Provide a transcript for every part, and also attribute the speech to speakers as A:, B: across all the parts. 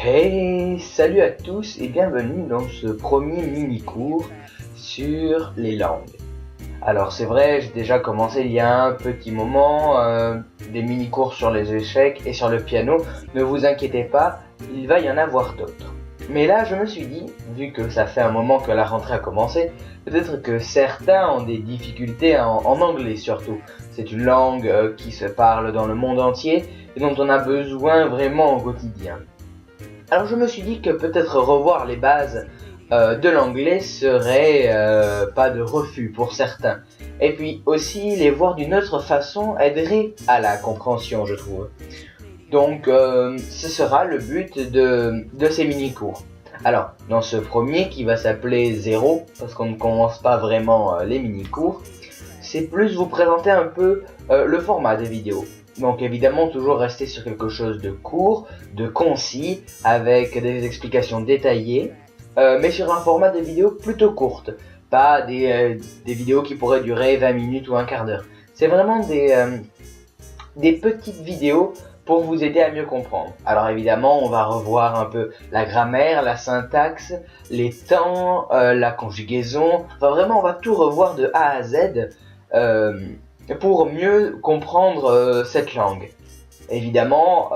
A: Hey, salut à tous et bienvenue dans ce premier mini-cours sur les langues. Alors c'est vrai, j'ai déjà commencé il y a un petit moment des mini-cours sur les échecs et sur le piano. Ne vous inquiétez pas, il va y en avoir d'autres. Mais là je me suis dit, vu que ça fait un moment que la rentrée a commencé, peut-être que certains ont des difficultés en anglais surtout. C'est une langue qui se parle dans le monde entier et dont on a besoin vraiment au quotidien. Alors je me suis dit que peut-être revoir les bases de l'anglais serait pas de refus pour certains. Et puis aussi les voir d'une autre façon aiderait à la compréhension, je trouve. Donc ce sera le but de ces mini-cours. Alors dans ce premier qui va s'appeler 0, parce qu'on ne commence pas vraiment les mini-cours, c'est plus vous présenter un peu le format des vidéos. Donc évidemment toujours rester sur quelque chose de court, de concis, avec des explications détaillées, mais sur un format de vidéos plutôt courtes, pas des vidéos qui pourraient durer 20 minutes ou un quart d'heure. C'est vraiment des petites vidéos pour vous aider à mieux comprendre. Alors évidemment on va revoir un peu la grammaire, la syntaxe, les temps, la conjugaison, enfin vraiment on va tout revoir de A à Z pour mieux comprendre cette langue. Évidemment,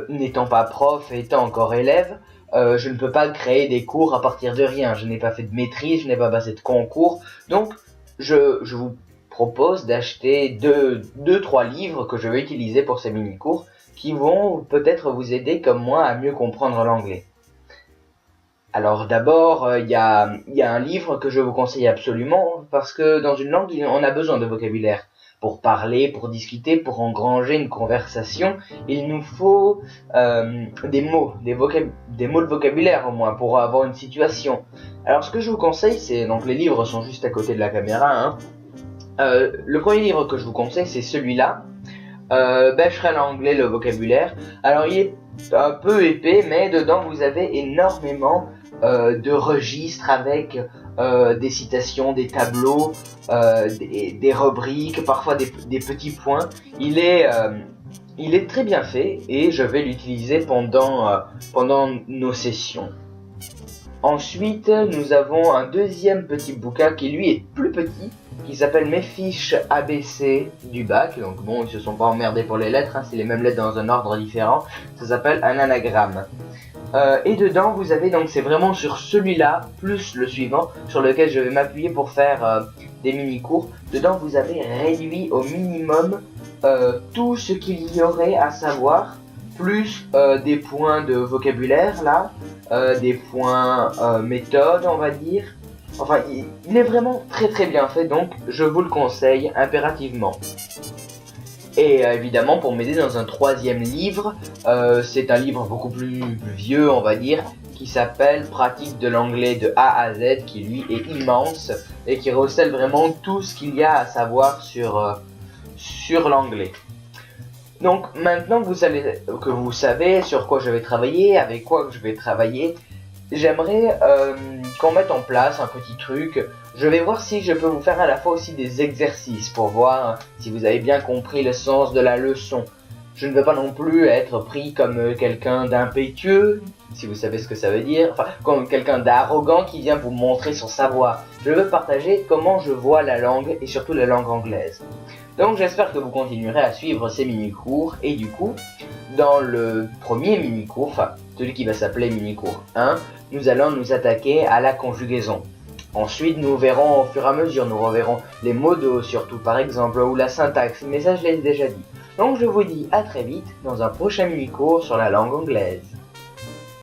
A: n'étant pas prof et étant encore élève, je ne peux pas créer des cours à partir de rien. Je n'ai pas fait de maîtrise, je n'ai pas passé de concours. Donc, je vous propose d'acheter 2-3 livres que je vais utiliser pour ces mini-cours qui vont peut-être vous aider comme moi à mieux comprendre l'anglais. Alors d'abord, il y a un livre que je vous conseille absolument parce que dans une langue, on a besoin de vocabulaire. Pour parler, pour discuter, pour engranger une conversation, il nous faut des mots, des mots de vocabulaire au moins pour avoir une situation. Alors ce que je vous conseille, c'est donc les livres sont juste à côté de la caméra. Le premier livre que je vous conseille, c'est celui-là, Becherel anglais, le vocabulaire. Alors il est un peu épais, mais dedans vous avez énormément de registres avec des citations, des tableaux, des rubriques, parfois des petits points. Il est très bien fait et je vais l'utiliser pendant nos sessions. Ensuite, nous avons un deuxième petit bouquin qui lui est plus petit, qui s'appelle Mes fiches ABC du bac. Donc bon, ils se sont pas emmerdés pour les lettres, c'est les mêmes lettres dans un ordre différent. Ça s'appelle un anagramme. Et dedans, vous avez donc, c'est vraiment sur celui-là, plus le suivant, sur lequel je vais m'appuyer pour faire des mini-cours. Dedans, vous avez réduit au minimum tout ce qu'il y aurait à savoir, plus des points de vocabulaire là, des points méthode on va dire. Enfin, il est vraiment très bien fait, donc je vous le conseille impérativement. Et évidemment, pour m'aider dans un troisième livre, c'est un livre beaucoup plus vieux, on va dire, qui s'appelle Pratique de l'anglais de A à Z, qui lui est immense et qui recèle vraiment tout ce qu'il y a à savoir sur l'anglais. Donc maintenant que vous savez sur quoi je vais travailler, avec quoi je vais travailler, j'aimerais qu'on mette en place un petit truc. Je vais voir si je peux vous faire à la fois aussi des exercices pour voir si vous avez bien compris le sens de la leçon. Je ne veux pas non plus être pris comme quelqu'un d'impétueux, si vous savez ce que ça veut dire, enfin comme quelqu'un d'arrogant qui vient vous montrer son savoir. Je veux partager comment je vois la langue et surtout la langue anglaise. Donc j'espère que vous continuerez à suivre ces mini-cours et du coup, dans le premier mini-cours, enfin celui qui va s'appeler mini-cours 1, nous allons nous attaquer à la conjugaison. Ensuite, nous verrons au fur et à mesure, nous reverrons les modos surtout par exemple, ou la syntaxe, mais ça je l'ai déjà dit. Donc je vous dis à très vite dans un prochain mini-cours sur la langue anglaise.